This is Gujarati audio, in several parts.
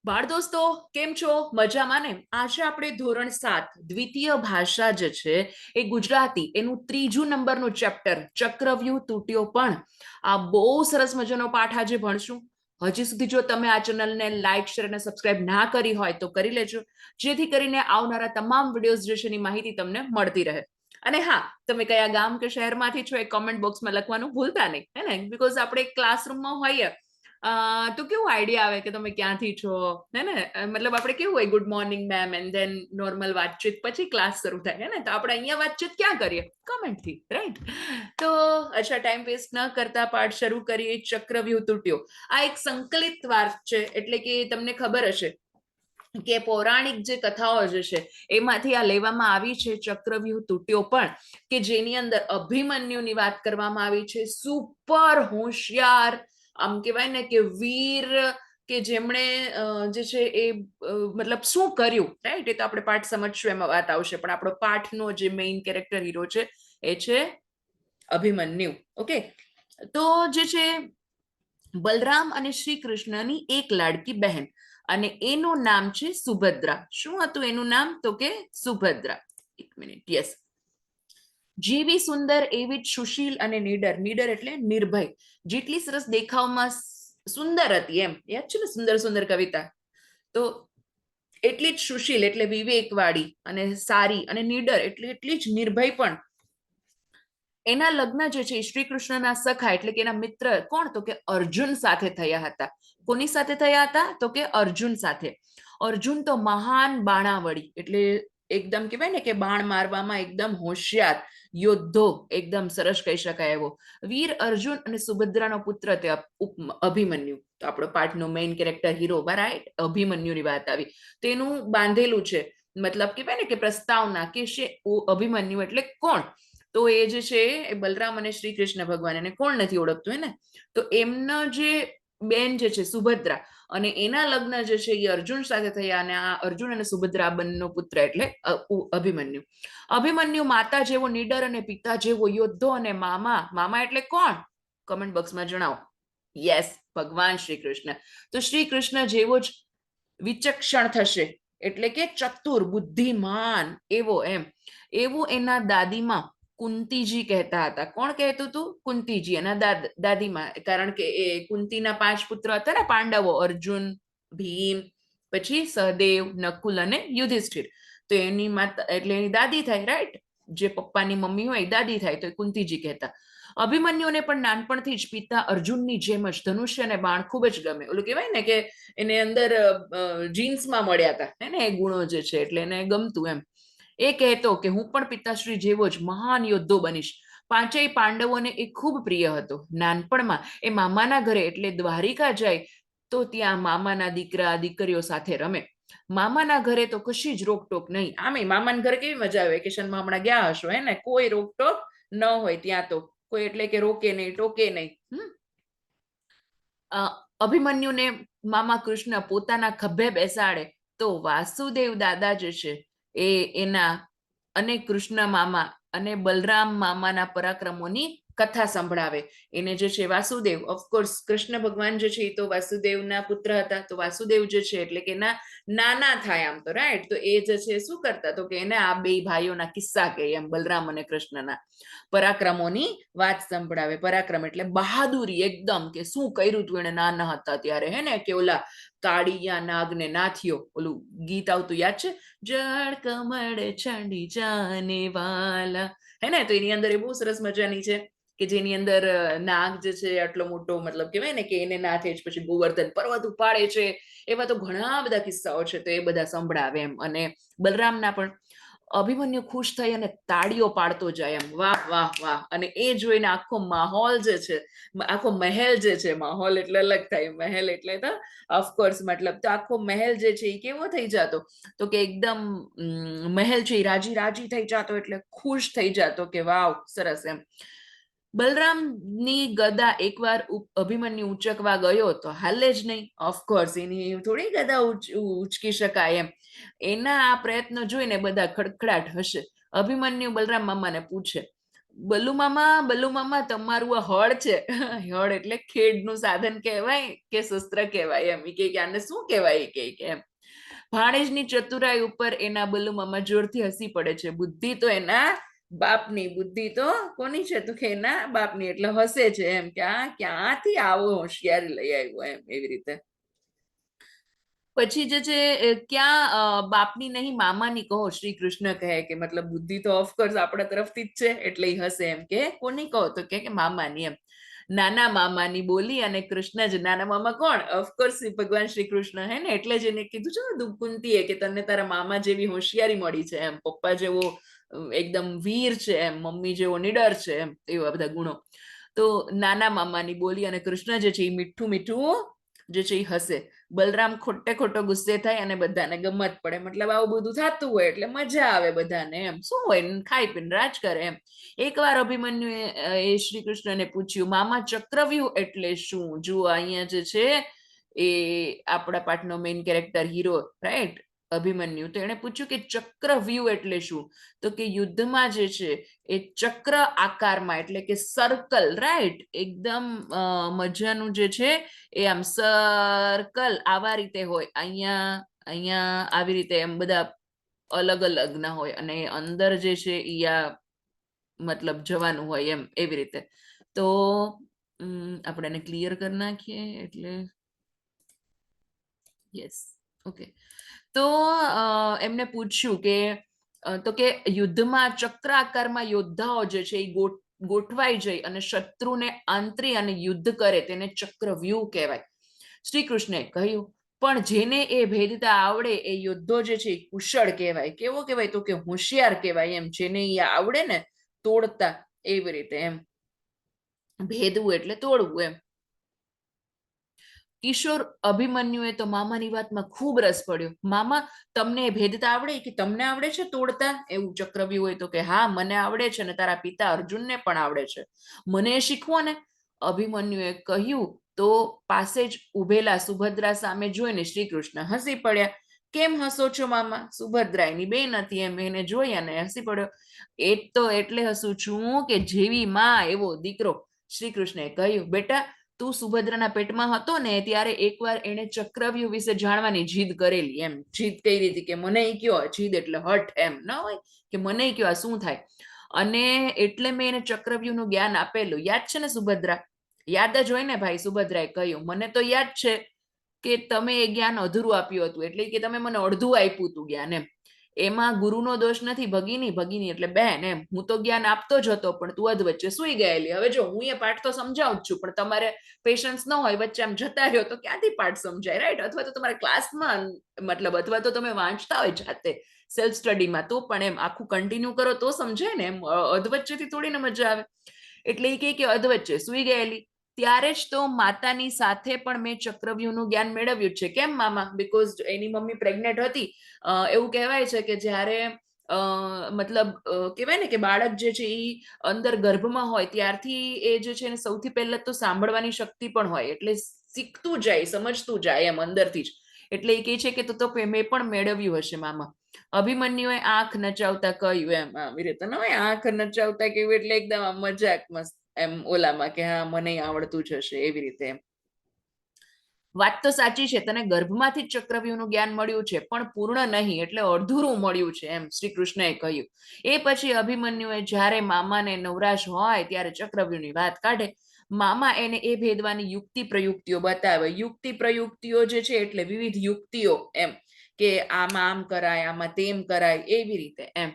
બાળ દોસ્તો, કેમ છો? મજામાં ને? આજે આપણે ધોરણ 7 દ્વિતીય ભાષા જે છે એ ગુજરાતી એનું 3 નંબરનું ચેપ્ટર ચક્રવ્યૂહ તૂટ્યો પણ આ બહુ સરસ મજાનો પાઠ આજે ભણશું. હજી સુધી જો તમે આ ચેનલને લાઈક શેર અને સબસ્ક્રાઇબ ના કરી હોય તો કરી લેજો, જેથી કરીને આવનારા તમામ વિડીયોઝ જે છે એની માહિતી તમને મળતી રહે. અને હા, તમે કયા ગામ કે શહેરમાંથી છો એ કોમેન્ટ બોક્સમાં લખવાનું ભૂલતા નહીં, હે ને? બીકોઝ આપણે ક્લાસરૂમમાં હોઈએ તો કેવું આઈડિયા આવે કે તમે ક્યાંથી છો, હે ને? મતલબ આપણે કેવું હોય, good morning ma'am, and then normal વાતચીત, પછી ક્લાસ શરૂ થાય, હે ને? તો આપણે અહીંયા વાતચીત ક્યાં કરીએ? કોમેન્ટથી, રાઈટ? તો અચ્છા, ટાઈમ વેસ્ટ ન કરતા પાઠ શરૂ કરીએ. ચક્રવ્યૂહ તૂટ્યો આ એક સંકલિત વાત છે, એટલે કે તમને ખબર હશે કે પૌરાણિક જે કથાઓ જે છે એમાંથી આ લેવામાં આવી છે. ચક્રવ્યૂહ તૂટ્યો પણ કે જેની અંદર અભિમન્યુની વાત કરવામાં આવી છે. સુપર હોશિયાર, આમ કહેવાય ને કે વીર, કે જેમણે જે છે એ મતલબ શું કર્યું, રાઈટ? એ તો આપણે પાઠ સમજશું એમાં વાત આવશે, પણ આપણો પાઠનો જે મેઇન કેરેક્ટર હીરો છે એ છે અભિમન્યુ. ઓકે, તો જે છે બલરામ અને શ્રી કૃષ્ણની એક લાડકી બહેન, અને એનું નામ છે સુભદ્રા. શું હતું એનું નામ? તો કે સુભદ્રા. એક મિનિટ, યસ. જેવી સુંદર એવી જ સુશીલ અને નીડર. નીડર એટલે નિર્ભય. જેટલી સરસ દેખાવમાં સુંદર હતી, એમ યાદ છે ને, સુંદર સુંદર કવિતા. તો એટલી જ સુશીલ એટલે વિવેકવાળી અને સારી, અને નીડર એટલે એટલી જ નિર્ભય પણ. એના લગ્ન જે છે શ્રી કૃષ્ણના સખા એટલે કે એના મિત્ર કોણ? તો કે અર્જુન સાથે થયા હતા. કોની સાથે થયા હતા? તો કે અર્જુન સાથે. અર્જુન તો મહાન બાણાવળી, એટલે એકદમ કહેવાય ને કે બાણ મારવામાં એકદમ હોશિયાર યોદ્ધો, એકદમ સરસ કહી શકાય એવો વીર અર્જુન અને સુભદ્રાનો પુત્ર તે અભિમન્યુ. તો આપણો પાઠનો મેઇન કેરેક્ટર હીરો, રાઈટ, અભિમન્યુની વાત આવી. તેનું બાંધેલું છે, મતલબ કહેવાય ને કે પ્રસ્તાવના કે અભિમન્યુ એટલે કોણ? તો એ જે છે એ બલરામ અને શ્રી કૃષ્ણ ભગવાન. એને કોણ નથી ઓળખતું, હે ને? તો એમનો જે બેન જે છે સુભદ્રા, અને એના લગ્ન જે છે એ અર્જુન સાથે થયા, અને આ અર્જુન અને સુભદ્રા બંનેનો પુત્ર એટલે અભિમન્યુ. અભિમન્યુ માતા જેવો નીડર અને પિતા જેવો યોદ્ધો, અને મામા. મામા એટલે કોણ? કમેન્ટ બોક્સમાં જણાવો. યસ, ભગવાન શ્રી કૃષ્ણ. તો શ્રી કૃષ્ણ જેવો જ વિચક્ષણ થશે, એટલે કે ચતુર, બુદ્ધિમાન એવો, એમ એવું એના દાદીમાં કુંતીજી કહેતા હતા. કોણ કહેતું હતું? કુંતીજી, એના દાદીમાં. કારણ કે એ કુંતીના 5 પુત્ર હતા ને, પાંડવો, અર્જુન, ભીમ, પછી સહદેવ, નકુલ અને યુધિષ્ઠિર. તો એની માતા એટલે એની દાદી થાય, રાઈટ? જે પપ્પાની મમ્મી હોય દાદી થાય, તો એ કુંતીજી કહેતા. અભિમન્યુને પણ નાનપણથી જ પિતા અર્જુનની જેમ જ ધનુષ્ય અને બાણ ખૂબ જ ગમે. ઓલું કહેવાય ને કે એને અંદર જીન્સમાં મળ્યા હતા, હે ને, એ ગુણો જે છે, એટલે એને ગમતું એમ. એ કહેતો કે હું પણ પિતાશ્રી જેવો જ મહાન યોદ્ધો બનીશ. પાંચેય પાંડવોને એ ખૂબ પ્રિય હતો. નાનપણમાં એ મામાના ઘરે એટલે દ્વારિકા જાય તો ત્યાં મામાના દીકરા દીકરીઓ સાથે રમે. મામાના ઘરે તો કશી જ રોકટોક નહીં. આમે મામાના ઘરે કેવી મજા આવે, વેકેશનમાં હમણાં ગયા હશો, હે ને? કોઈ રોકટોક ન હોય ત્યાં તો. કોઈ એટલે કે રોકે નહીં, ટોકે નહીં. અભિમન્યુને મામા કૃષ્ણ પોતાના ખભે બેસાડે તો વાસુદેવ દાદા જે છે એ એના અને કૃષ્ણ મામા અને બલરામ મામાના પરાક્રમોની કથા સંભળાવે. એને જે છે વાસુદેવ, ઓફકોર્સ કૃષ્ણ ભગવાન જે છે એ તો વાસુદેવના પુત્ર હતા. તો વાસુદેવ જે છે એટલે કે એના નાના થાય આમ તો, રાઈટ? તો એ જે છે શું કરતા? તો કે એને આ બે ભાઈઓના કિસ્સા કહે, એમ બલરામ અને કૃષ્ણના પરાક્રમોની વાત સંભળાવે. પરાક્રમ એટલે બહાદુરી, એકદમ કે શું કર્યું તું એને નાના હતા ત્યારે, હે ને? કે ઓલા કાળિયા નાગને નાથિયો, ઓલું ગીત આવતું યાદ છે? જળ કમળ છંડી જાને વાલા, હે ને? તો એની અંદર એ બહુ સરસ મજાની છે કે જેની અંદર નાગ જે છે આટલો મોટો, મતલબ કહેવાય ને કે એને નાથે જ પછી ગોવર્ધન પર્વત ઉપાડે છે. એવા તો ઘણા બધા કિસ્સાઓ છે, તો એ બધા સંભળાવે એમ. અને બલરામના પણ. અભિમન્યુ ખુશ થઈ અને તાળીઓ પાડતો જાય, એમ વાહ વાહ વાહ. અને એ જોઈને આખો માહોલ જે છે, આખો મહેલ જે છે, માહોલ એટલે અલગ થાય, મહેલ એટલે તો ઓફકોર્સ મતલબ, તો આખો મહેલ જે છે એ કેવો થઈ જતો? તો કે એકદમ મહેલ છે રાજી રાજી થઈ જતો, એટલે ખુશ થઈ જતો કે વાવ, સરસ એમ. બલરામની ગદા એકવાર અભિમન્યુ ઉચકવા ગયો તો હાલે જ નહીં. ઓફકોર્સ એની થોડી ગદા ઉચકી શકાય એમ. એના આ પ્રયત્ન જોઈને બધા ખડખડાટ હશે. અભિમન્યુ બલરામ મામાને પૂછે, બલુ મામા તમારું આ હળ છે હળ એટલે ખેડનું સાધન કહેવાય કે શસ્ત્ર કહેવાય એમ કે આને શું કહેવાય કે એમ ભાણેજની ચતુરાઈ ઉપર એના બલુ મામા જોરથી હસી પડે છે. બુદ્ધિ તો એના બાપની, બુદ્ધિ તો કોની છે તો કે એના બાપની, એટલે હસે છે એમ કે આ ક્યાંથી આવો હોશિયારી લઈ આવ્યો એમ એવી રીતે. પછી જે છે ક્યાં બાપની નહીં મામાની કહો, શ્રી કૃષ્ણ કહે કે મતલબ બુદ્ધિ તો ઓફકોર્સ આપણા તરફથી જ છે, એટલે એ હશે એમ કે કોની કહો તો કે મામાની એમ. નાના મામાની બોલી અને કૃષ્ણ જ, નાના મામા કોણ? ઓફકોર્સ ભગવાન શ્રી કૃષ્ણ હે ને, એટલે જ એને કીધું છે ને કુંતીએ કે તને તારા મામા જેવી હોશિયારી મળી છે એમ, પપ્પા જેવો એકદમ વીર છે એમ, મમ્મી જેવો નિડર છે એમ, એવા બધા ગુણો. તો નાના મામાની બોલી અને કૃષ્ણ જે છે એ મીઠું મીઠું જે છે એ હસે. બલરામ ખોટે ખોટો ગુસ્સે થાય અને બધાને ગમત પડે, મતલબ આવું બધું થતું હોય એટલે મજા આવે બધાને એમ, શું હોય ખાઈ પીને રાજ કરે એમ. એકવાર અભિમન્યુ એ શ્રી કૃષ્ણને પૂછ્યું, મામા ચક્રવ્યૂહ એટલે શું? જુઓ અહીંયા જે છે એ આપણા પાઠનો main character hero right Abhimanyu, તો એને પૂછ્યું કે ચક્રવ્યૂહ એટલે શું? તો કે યુદ્ધમાં જે છે એ ચક્ર આકારમાં, એટલે કે સર્કલ, રાઈટ, એકદમ મજાનું જે છે એ આમ સર્કલ આવા રીતે હોય, અહીંયા અહીંયા આવી રીતે એમ બધા અલગ અલગ ના હોય, અને અંદર જે છે એ આ મતલબ જવાનું હોય એમ એવી રીતે. તો આપણે એને ક્લિયર કરી નાખીએ એટલે યસ ઓકે. તો એમને પૂછ્યું કે તો કે યુદ્ધમાં ચક્ર આકારમાં યોદ્ધાઓ જે છે એ ગોઠવાઈ જાય અને શત્રુને આંતરી અને યુદ્ધ કરે તેને ચક્રવ્યૂહ કહેવાય. શ્રી કૃષ્ણે કહ્યું, પણ જેને એ ભેદતા આવડે એ યોદ્ધો જે છે એ કુશળ કહેવાય. કેવો કહેવાય? તો કે હોશિયાર કહેવાય એમ, જેને એ આવડે ને તોડતા, એવી રીતે એમ, ભેદવું એટલે તોડવું એમ. કિશોર અભિમન્યુએ તો મામાની વાતમાં ખૂબ રસ પડ્યો. મામા તમને ભેદતા આવડે? કે તમને આવડે છે તોડતા? એવું ચક્રવ્યૂહ હોય તો કે હા મને આવડે છે ને તારા પિતા અર્જુનને પણ આવડે છે, મને શીખવો ને. અભિમન્યુએ કહ્યું તો પાસે જ ઉભેલા સુભદ્રા સામે જોઈને શ્રી કૃષ્ણ હસી પડ્યા. કેમ હસો છો મામા? સુભદ્રા એની બેન હતી એમ, એને જોઈ અને હસી પડ્યો. એ તો એટલે હસું છું કે જેવી માં એવો દીકરો. શ્રી કૃષ્ણે કહ્યું, બેટા તું સુભદ્રાના પેટમાં હતો ને ત્યારે એકવાર એને ચક્રવ્યૂહ વિશે જાણવાની જીદ કરેલી એમ. જીદ કઈ રીતે કે મને કયો, જીદ એટલે હઠ એમ ન હોય કે મને કયો આ શું થાય, અને એટલે મેં એને ચક્રવ્યૂહનું જ્ઞાન આપેલું. યાદ છે ને સુભદ્રા? યાદ જ હોય ને ભાઈ, સુભદ્રાએ કહ્યું. મને તો યાદ છે કે તમે એ જ્ઞાન અધૂરું આપ્યું હતું, એટલે કે તમે મને અડધું આપ્યું હતું જ્ઞાન એમ. એમાં ગુરુનો દોષ નથી, ભગીની, ભગીની એટલે બેન એમ. હું તો જ્ઞાન આપતો જ હતો પણ તું અધ વચ્ચે સુઈ ગયેલી. હવે જો હું એ પાઠ તો સમજાવું જ છું, પણ તમારે પેશન્સ ન હોય, વચ્ચે આમ જતા રહ્યો તો ક્યાંથી પાઠ સમજાય, રાઈટ? અથવા તો તમારા ક્લાસમાં મતલબ, અથવા તો તમે વાંચતા હોય જાતે સેલ્ફ સ્ટડીમાં, તો પણ એમ આખું કન્ટિન્યુ કરો તો સમજાય ને એમ, અધવચ્ચેથી થોડીને મજા આવે. એટલે એ કહે કે અધવચ્ચે સુઈ ગયેલી. ત્યારે જ તો માતાની સાથે પણ મેં ચક્રવ્યૂહનું જ્ઞાન મેળવ્યું છે. કેમ મામા? બીકોઝ એની મમ્મી પ્રેગ્નેન્ટ હતી. એવું કહેવાય છે કે જ્યારે મતલબ કહેવાય ને કે બાળક જે છે એ અંદર ગર્ભમાં હોય ત્યારથી એ જે છે ને સૌથી પહેલા તો સાંભળવાની શક્તિ પણ હોય, એટલે શીખતું જાય, સમજતું જાય એમ અંદરથી જ. એટલે એ કહે છે કે તો મેં પણ મેળવ્યું હશે મામા. અભિમન્યુએ આંખ નચાવતા કહ્યું એમ, આવી રીતે ન હોય આંખ નચાવતા કેવું, એટલે એકદમ મજાક મસ્ત એમ ઓલામાં કે હા મને આવડતું જ હશે એવી રીતે એમ. વાત તો સાચી છે, તને ગર્ભમાંથી જ ચક્રવ્યૂહનું જ્ઞાન મળ્યું છે, પણ પૂર્ણ નહીં, એટલે અડધુરું મળ્યું છે એમ શ્રી કૃષ્ણએ કહ્યું. એ પછી અભિમન્યુએ જ્યારે મામાને નવરાશ હોય ત્યારે ચક્રવ્યૂહની વાત કાઢે. મામા એને એ ભેદવાની યુક્તિ પ્રયુક્તિઓ બતાવે. યુક્તિ પ્રયુક્તિઓ જે છે એટલે વિવિધ યુક્તિઓ એમ, કે આમાં આમ કરાય, આમાં તેમ કરાય, એવી રીતે એમ.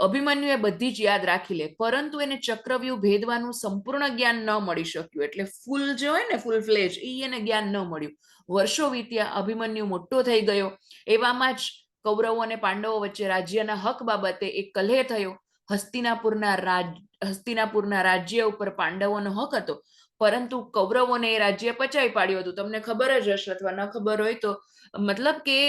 અભિમન્યુએ બધી જ યાદ રાખી લે, પરંતુ એને ચક્રવ્યૂહ ભેદવાનું સંપૂર્ણ જ્ઞાન ન મળી શક્યું, એટલે ફૂલ જે હોય ને ફૂલ ફ્લેજ, એને જ્ઞાન ન મળ્યું. વર્ષો વીત્યા, અભિમન્યુ મોટો થઈ ગયો. એવામાં જ કૌરવો અને પાંડવો વચ્ચે રાજ્યના હક બાબતે એક કલહ થયો. હસ્તિનાપુરના રાજ્ય ઉપર પાંડવોનો હક હતો, પરંતુ કૌરવોને એ રાજ્ય પચાવી પાડ્યું હતું. તમને ખબર જ હશે, અથવા ન ખબર હોય તો મતલબ કે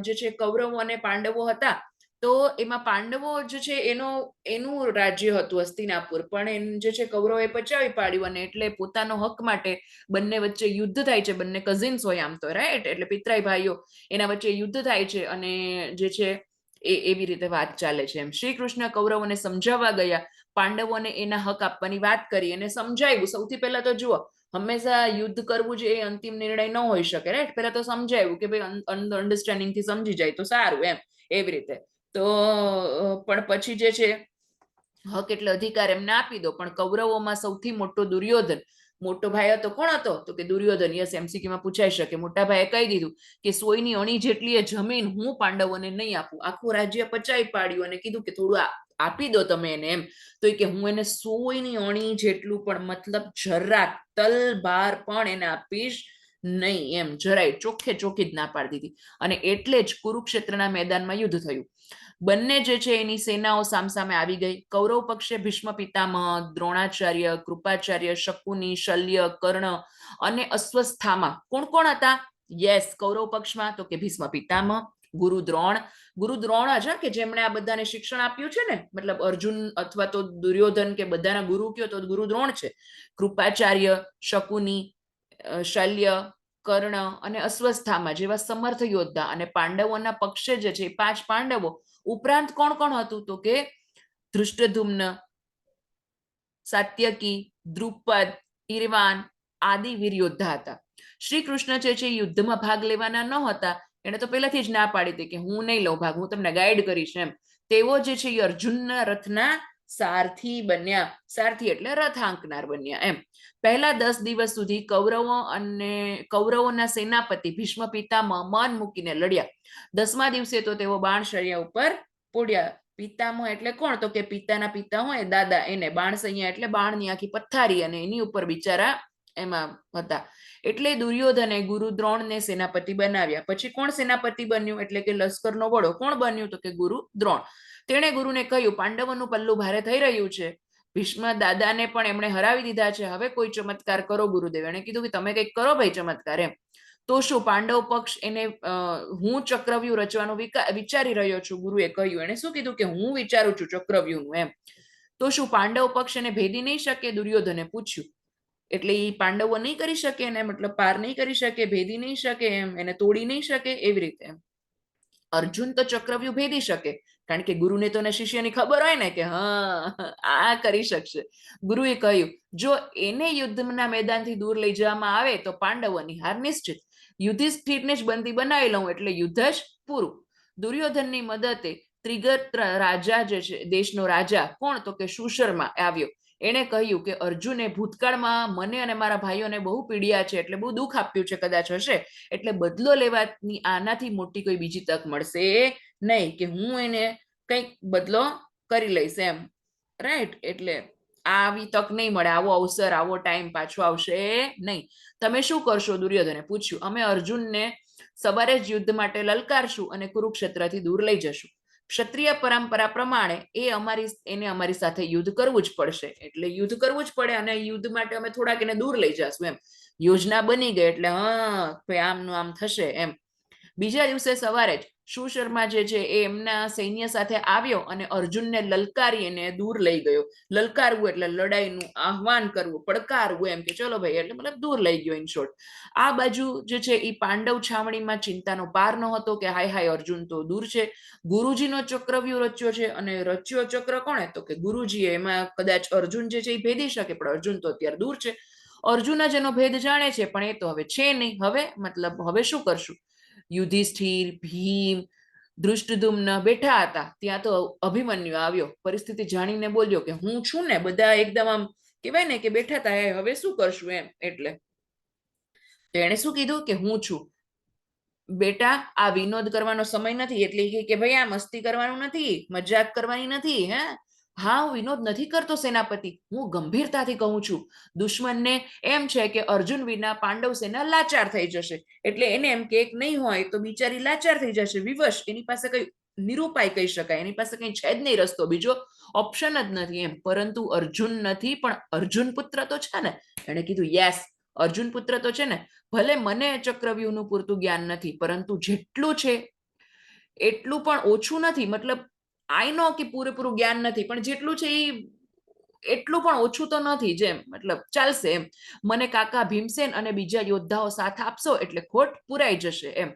જે છે કૌરવો અને પાંડવો હતા, તો એમાં પાંડવો જે છે એનું રાજ્ય હતું હસ્તિનાપુર, પણ એમ જે છે કૌરવોએ પચાવી પાડ્યું, અને એટલે પોતાનો હક માટે બંને વચ્ચે યુદ્ધ થાય છે. બંને કઝિન્સ હોય આમ તો, રાઈટ, એટલે પિતરાઈ ભાઈઓ, એના વચ્ચે યુદ્ધ થાય છે. અને જે છે એવી રીતે વાત ચાલે છે. એમ શ્રી કૃષ્ણ કૌરવોને સમજાવવા ગયા, પાંડવોને એના હક આપવાની વાત કરી અને સમજાવ્યું. સૌથી પહેલા તો જુઓ, હંમેશા યુદ્ધ કરવું જે એ અંતિમ નિર્ણય ન હોઈ શકે, રાઈટ? પહેલા તો સમજાવ્યું કે ભાઈ અન્ડરસ્ટેન્ડિંગ થી સમજી જાય તો સારું, એમ એવી રીતે. તો પણ પછી જે છે હક એટલે અધિકાર એમને આપી દો. પણ કૌરવોમાં સૌથી મોટો દુર્યોધન, મોટો ભાઈ હતો. કોણ હતો? તો કે દુર્યોધન. યસ, એમસીક્યુમાં પૂછાઈ શકે. મોટા ભાઈએ કહી દીધું કે સોયની અણી જેટલી જમીન હું પાંડવોને નહીં આપું. આખું રાજ્ય પચાવી પાડ્યું અને કીધું કે થોડું આપી દો તમે એને, એમ. તો કે હું એને સોયની અણી જેટલું પણ, મતલબ જરાક તલબાર પણ એને આપીશ નહીં, એમ. જરાય ચોખ્ખે ચોખ્ખી જ ના પાડી દીધી. અને એટલે જ કુરુક્ષેત્રના મેદાનમાં યુદ્ધ થયું. બંને જે છે એની સેનાઓ સામસામે આવી ગઈ. કૌરવ પક્ષે ભીષ્મ પિતામહ, દ્રોણાચાર્ય, કૃપાચાર્ય, શકુની, શલ્ય, કર્ણ અને અશ્વસ્થામા. કોણ કોણ હતા? યસ, કૌરવ પક્ષમાં તો કે ભીષ્મ પિતામહ, ગુરુ દ્રોણ. ગુરુ દ્રોણ જ કે જેમણે આ બધાને શિક્ષણ આપ્યું છે ને, મતલબ અર્જુન અથવા તો દુર્યોધન કે બધાના ગુરુ કયો તો ગુરુ દ્રોણ છે. કૃપાચાર્ય, શકુની, શલ્ય, કર્ણ અને અશ્વસ્થામા જેવા સમર્થ યોદ્ધા. અને પાંડવોના પક્ષે જે છે 5 પાંડવો ઉપરાંત કોણ કોણ હતું? તો કે ધૃષ્ટદ્યુમ્ન, સાત્યકી, દ્રુપદ, ઈરવાન આદિ વીર યોદ્ધા હતા. શ્રી કૃષ્ણ જે છે યુદ્ધમાં ભાગ લેવાના ન હતા. એને તો પહેલાથી જ ના પાડી હતી કે હું નહીં લઉં ભાગ, હું તમને ગાઈડ કરીશ, એમ. તેઓ જે છે એ અર્જુનના રથના સારથી બન્યા. સારથી એટલે રથ હાંકનાર બન્યા, એમ. પહેલા 10 દિવસ સુધી કૌરવોના સેનાપતિ ભીષ્મ પિતામહ મન મૂકીને લડ્યા. 10મા દિવસે તો તેઓ બાણશર્યા ઉપર પોડ્યા. પિતામહ એટલે કોણ? તો કે પિતાના પિતા હોય દાદા, એને. બાણસૈયા એટલે બાણની આખી પથારી, અને એની ઉપર બિચારા એમાં હતા. એટલે દુર્યોધને ગુરુ દ્રોણને સેનાપતિ બનાવ્યા. પછી કોણ સેનાપતિ બન્યું? એટલે કે લશ્કરનો વડો કોણ બન્યું? તો કે ગુરુ દ્રોણ. તેણે ગુરુને કહ્યું, પાંડવોનું પલ્લું ભારે થઈ રહ્યું છે. ભીષ્મ દાદાને પણ એમણે હરાવી દીધા છે. હવે કોઈ ચમત્કાર કરો ગુરુદેવ. એણે કીધું કે તમે કંઈક કરો ભાઈ ચમત્કાર, એમ. તો શું પાંડવ પક્ષ એને હું ચક્રવ્યૂહ રચવાનું વિચારી રહ્યો છું, ગુરુએ કહ્યું. એને શું કીધું? કે હું વિચારું છું ચક્રવ્યૂહનું, એમ. તો શું પાંડવ પક્ષ એને ભેદી નહીં શકે? દુર્યોધને પૂછ્યું. એટલે એ પાંડવો નહીં કરી શકે એને, મતલબ પાર નહીં કરી શકે, ભેદી નહીં શકે, એમ. એને તોડી નહીં શકે, એવી રીતે, એમ. અર્જુન તો ચક્રવ્યૂહ ભેદી શકે, કારણ કે ગુરુને તો શિષ્યની ખબર હોય ને કે હા આ કરી શકશે. ગુરુએ કહ્યું, જો એને યુદ્ધના મેદાનથી દૂર લઈ જવામાં આવે તો પાંડવોની હાર નિશ્ચિત. યુધિષ્ઠિરને જ બંદી બનાવી લઉં એટલે યુદ્ધ જ પૂરું. દુર્યોધનની મદદે ત્રિગત રાજા જે છે, દેશનો રાજા, કોણ? તો કે સુશર્મા આવ્યો. એને કહ્યું કે અર્જુને ભૂતકાળમાં મને અને મારા ભાઈઓને બહુ પીડ્યા છે, એટલે બહુ દુઃખ આપ્યું છે, કદાચ હશે, એટલે બદલો લેવાની આનાથી મોટી કોઈ બીજી તક મળશે નહીં, કે હું એને કંઈક બદલો કરી લઈશ, એમ. રાઈટ? એટલે આવી તક નહીં મળે, આવો અવસર, આવો ટાઈમ પાછો આવશે નહીં. તમે શું કરશો? દુર્યોધને પૂછ્યું. અમે અર્જુનને સવારે જ યુદ્ધ માટે લલકારશું અને કુરુક્ષેત્રથી દૂર લઈ જશું. ક્ષત્રિય પરંપરા પ્રમાણે એને અમારી સાથે યુદ્ધ કરવું જ પડશે. એટલે યુદ્ધ કરવું જ પડે, અને યુદ્ધ માટે અમે થોડાક એને દૂર લઈ જશું, એમ. યોજના બની ગઈ. એટલે હા ભાઈ, આમનું આમ થશે, એમ. બીજા દિવસે સવારે જ સુશર્મા જે છે એ એમના સૈન્ય સાથે આવ્યો અને અર્જુનને લલકારી એને દૂર લઈ ગયો. લલકારવું એટલે લડાઈનું આહવાન કરવું, પડકારવું, એમ કે ચલો ભાઈ, એટલે મતલબ દૂર લઈ ગયો, ઇન શોર્ટ. આ બાજુ જે છે એ પાંડવ છાવણીમાં ચિંતાનો પાર ન હતો કે હાય હાય અર્જુન તો દૂર છે. ગુરુજીનો ચક્રવ્યૂહ રચ્યો છે, અને રચ્યો ચક્ર કોણે? તો કે ગુરુજીએ. એમાં કદાચ અર્જુન જે છે એ ભેદી શકે, પણ અર્જુન તો અત્યારે દૂર છે. અર્જુન જ એનો ભેદ જાણે છે, પણ એ તો હવે છે નહીં. હવે મતલબ હવે શું કરશું? યુધિષ્ઠિર, ભીમ, ધૃષ્ટદ્યુમ્ન બેઠા હતા. ત્યાં તો અભિમન્યુ આવ્યો. પરિસ્થિતિ જાણીને બોલ્યો કે હું છું ને. બધા એકદમ આમ કહેવાય ને કે બેઠા હતા, હવે શું કરશું, એમ. એટલે એને શું કીધું? કે હું છું. બેટા, આ વિનોદ કરવાનો સમય નથી. એટલે કે ભાઈ આ મસ્તી કરવાનું નથી, મજાક કરવાની નથી. હા, હું વિનોદ નથી કરતો સેનાપતિ, હું ગંભીરતાથી કહું છું. દુશ્મનને એમ છે કે અર્જુન વિના પાંડવ સેના લાચાર થઈ જશે. એટલે એને એમ કે એક નહીં હોય તો બિચારી લાચાર થઈ જશે, વિવશ. એની પાસે કઈ નિરુપાય કહી શકાય, એની પાસે કઈ છે જ નહીં રસ્તો, બીજો ઓપ્શન જ નથી, એમ. પરંતુ અર્જુન નથી, પણ અર્જુન પુત્ર તો છે ને. એને કીધું યસ, અર્જુન પુત્ર તો છે ને. ભલે મને ચક્રવ્યૂહનું પૂરતું જ્ઞાન નથી, પરંતુ જેટલું છે એટલું પણ ઓછું નથી. મતલબ આઈ નો કે પૂરેપૂરું જ્ઞાન નથી, પણ જેટલું છે એ એટલું પણ ઓછું તો નથી, જેમ મતલબ ચાલશે, એમ. મને કાકા ભીમસેન અને બીજા યોદ્ધાઓ સાથ આપશો એટલે ખોટ પુરાઈ જશે, એમ.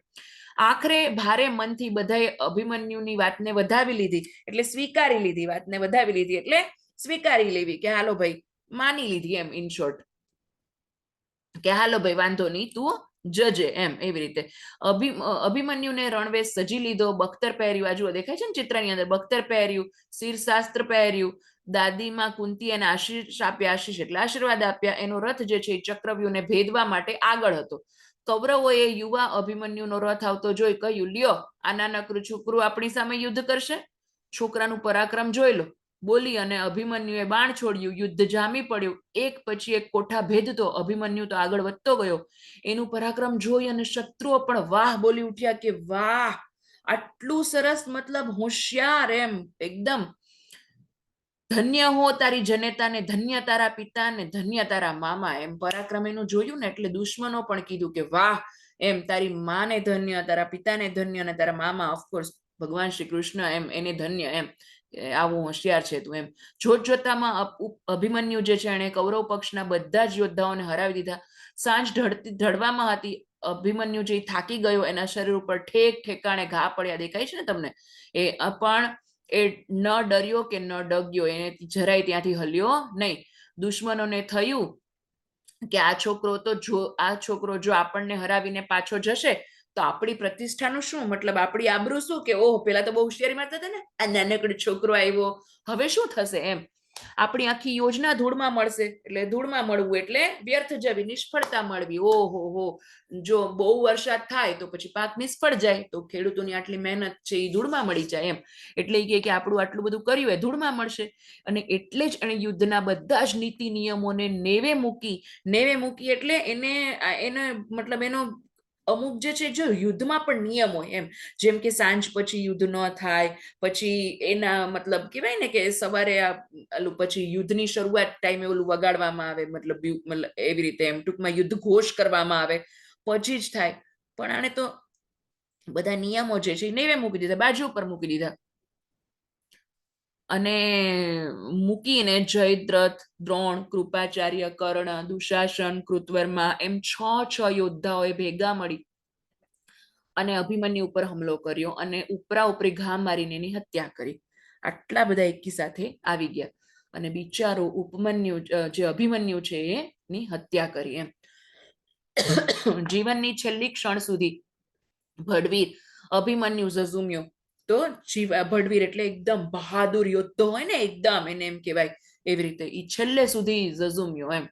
આખરે ભારે મનથી બધાએ અભિમન્યુની વાતને વધાવી લીધી, એટલે સ્વીકારી લીધી, વાતને વધાવી લીધી એટલે સ્વીકારી લેવી કે હાલો ભાઈ, માની લીધી એમ, ઇન શોર્ટ કે હાલો ભાઈ વાંધો નહીં, તું જજે એમ. એવી રીતે અભિમન્યુને રણવેશ સજી લીધો, બખ્તર પહેર્યું, આ જુઓ દેખાય છે ને ચિત્રની અંદર, બખ્તર પહેર્યું, શિરશાસ્ત્ર પહેર્યું, દાદીમાં કુંતી એને આશીષ આપ્યા, આશીષ એટલે આશીર્વાદ આપ્યા. એનો રથ જે છે એ ચક્રવ્યૂહને ભેદવા માટે આગળ હતો. કૌરવોએ યુવા અભિમન્યુનો રથ આવતો જોઈ કહ્યું, લ્યો આ નાનકડું છોકરું આપણી સામે યુદ્ધ કરશે, છોકરાનું પરાક્રમ જોઈ લો. બોલી અને અભિમન્યુએ બાણ છોડ્યું, યુદ્ધ જામી પડ્યું. એક પછી એક કોઠા ભેદતો અભિમન્યુ તો આગળ વધતો ગયો. એનું પરાક્રમ જોઈ અને શત્રુઓ પણ વાહ બોલી ઉઠ્યા કે વાહ, આટલું સરસ, મતલબ હોશિયાર એમ, એકદમ ધન્ય હો તારી જનેતાને, ધન્ય તારા પિતાને, ધન્ય તારા મામા એમ. પરાક્રમ એનું જોયું ને એટલે દુશ્મનો પણ કીધું કે વાહ એમ, તારી માને ધન્ય, તારા પિતાને ધન્ય, અને તારા મામા ઓફકોર્સ ભગવાન શ્રી કૃષ્ણ એમ, એને ધન્ય એમ, આવું હોશિયાર છે તું એમ. જોત જોતામાં અભિમન્યુ જે છે એને કૌરવ પક્ષના બધા જ યોદ્ધાઓને હરાવી દીધા. સાંજ ઢળવામાં હતી. અભિમન્યુ જે થાકી ગયો, એના શરીર ઉપર ઠેક ઠેકાણે ઘા પડ્યા, દેખાય છે ને તમને એ. પણ એ ન ડર્યો કે ન ડગ્યો, એને જરાય ત્યાંથી હલ્યો નહીં. દુશ્મનોને થયું કે આ છોકરો જો આપણને હરાવીને પાછો જશે તો આપણી પ્રતિષ્ઠાનું શું, મતલબ આપણી આબરૂ શું, કે ઓહ પેલા તો બહુ હોશિયારી મારતા હતા ને, આ નાનકડો છોકરો આવ્યો, હવે શું થશે એમ. આપણી આખી યોજના ધૂળમાં મળશે, એટલે ધૂળમાં મળવું એટલે વ્યર્થ જવી, નિષ્ફળતા મળવી. ઓહો હો, જો બહુ વરસાદ થાય તો પછી પાક નિષ્ફળ જાય, તો ખેડૂતોની આટલી મહેનત છે એ ધૂળમાં મળી જાય એમ. એટલે એ કે આપણું આટલું બધું કર્યું એ ધૂળમાં મળશે. અને એટલે જ એને યુદ્ધના બધા જ નીતિ નિયમોને નેવે મૂકી એટલે એને મતલબ એનો અમુક જે છે, જો યુદ્ધમાં પણ નિયમ હોય એમ, જેમ કે સાંજ પછી યુદ્ધ ન થાય, પછી એના મતલબ કહેવાય ને કે સવારે પછી યુદ્ધની શરૂઆત ટાઈમે ઓલું વગાડવામાં આવે, મતલબ એવી રીતે એમ ટૂંકમાં યુદ્ધ ઘોષ કરવામાં આવે પછી જ થાય. પણ આને તો બધા નિયમો જે છે નેવે મૂકી દીધા, બાજુ ઉપર મૂકી દીધા. અને મૂકીને જયદ્રથ, દ્રોણ, કૃપાચાર્ય, કર્ણ, દુશાસન, કૃતવર્મા એમ 6 યોદ્ધાઓએ ભેગા મળી અને અભિમન્યુ ઉપર હુમલો કર્યો અને ઉપરા ઉપરી ઘા મારીને એની હત્યા કરી. આટલા બધા એકી સાથે આવી ગયા અને બિચારો ઉપમન્યુ જે અભિમન્યુ છે એની હત્યા કરી એમ. જીવનની છેલ્લી ક્ષણ સુધી ભડવીર અભિમન્યુ ઝઝુમ્યો. તો ભડવીર એટલે એકદમ બહાદુર યોદ્ધો હોય ને, એકદમ એને એમ કહેવાય એવી રીતે, એ છેલ્લે સુધી ઝઝુમ્યો એમ.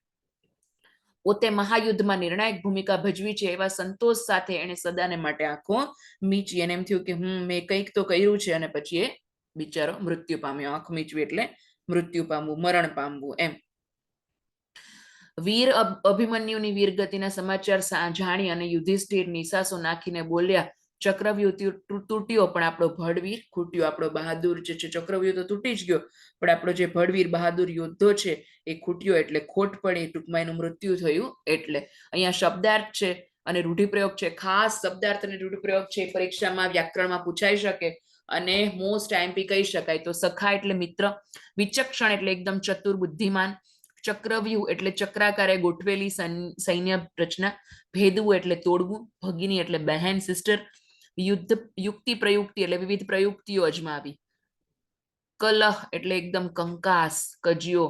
પોતે મહાયુદ્ધમાં નિર્ણાયક ભૂમિકા ભજવી છે એવા સંતોષ સાથે એને સદાને માટે આંખો મીચી. એને એમ થયું કે મેં કંઈક તો કર્યું છે, અને પછી એ બિચારો મૃત્યુ પામ્યો. આંખ મીચવી એટલે મૃત્યુ પામવું, મરણ પામવું એમ. વીર અભિમન્યુની વીરગતિના સમાચાર જાણી અને યુધિષ્ઠિર નિશાસો નાખીને બોલ્યા, ચક્રવ્યૂહ તૂટ્યો પણ આપણો ભડવીર ખૂટ્યો. આપણો બહાદુર જે છે ચક્રવ્યૂહ તો તૂટી જ ગયો, પણ આપણો જે ભડવીર બહાદુર યોદ્ધો છે એ ખૂટ્યો, એટલે ખોટ પડી, ટૂંકમાં એનું મૃત્યુ થયું. એટલે અહીંયા શબ્દાર્થ છે અને રૂઢિપ્રયોગ છે, ખાસ શબ્દાર્થ અને રૂઢિપ્રયોગ છે, પરીક્ષામાં વ્યાકરણમાં પૂછાઈ શકે અને મોસ્ટ આઈએમપી કહી શકાય. તો સખા એટલે મિત્ર, વિચક્ષણ એટલે એકદમ ચતુર બુદ્ધિમાન, ચક્રવ્યૂહ એટલે ચક્રાકારે ગોઠવેલી સૈન્ય રચના, ભેદવું એટલે તોડવું, ભગિની એટલે બહેન સિસ્ટર, યુક્તિ પ્રયુક્તિ એટલે વિવિધ પ્રયુક્તિઓ અજમાવી, કલહ એટલે એકદમ કંકાસ, કજિયો,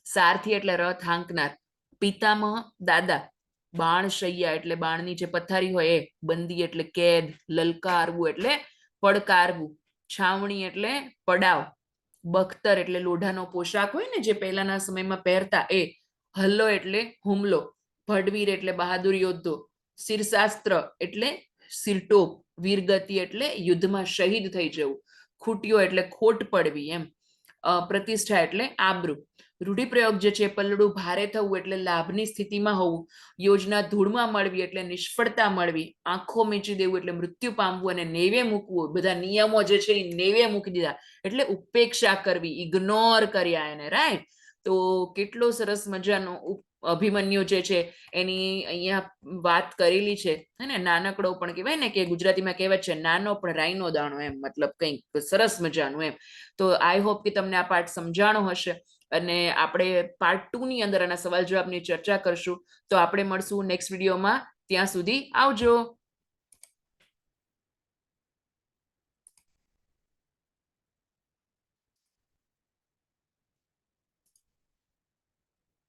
સારથી એટલે રથ હાંકનાર, પિતામહ દાદા, બાણશૈયા એટલે બાણની જે પથારી હોય એ, બંદી એટલે કેદ, લલકારવું એટલે પડકારવું, છાવણી એટલે પડાવ, બખ્તર એટલે લોઢાનો પોશાક હોય ને જે પહેલાના સમયમાં પહેરતા એ, હલ્લો એટલે હુમલો, ભડવીર એટલે બહાદુર યોદ્ધો, શિરશાસ્ત્ર એટલે સિરટોપ, વીરગતિ એટલે યુદ્ધમાં શહીદ થઈ જવું, ખૂટ્યો એટલે ખોટ પડવી એમ, પ્રતિષ્ઠા એટલે આબરૂ. રૂઢિપ્રયોગ જે છે પલ્લડું ભારે થવું એટલે લાભની સ્થિતિમાં હોવું, યોજના ધૂળમાં મળવી એટલે નિષ્ફળતા મળવી, આંખો મીચી દેવું એટલે મૃત્યુ પામવું, અને નેવે મૂકવું, બધા નિયમો જે છે એ નેવે મૂકી દીધા એટલે ઉપેક્ષા કરવી, ઇગ્નોર કર્યા એને. રાઈટ. તો કેટલો સરસ મજાનો અભિમન્યુ જે છે એની અહીંયા વાત કરેલી છે ને. નાનકડો પણ કહેવાય ને કે ગુજરાતીમાં કહેવાય છે નાનો પણ રાઈનો દાણો એમ, મતલબ કંઈક સરસ મજાનું એમ. તો આઈ હોપ કે તમને આ પાઠ સમજાણો હશે અને આપણે પાર્ટ 2 ની અંદર આના સવાલ જવાબની ચર્ચા કરશું. તો આપણે મળશું નેક્સ્ટ વિડીયોમાં. ત્યાં સુધી આવજો.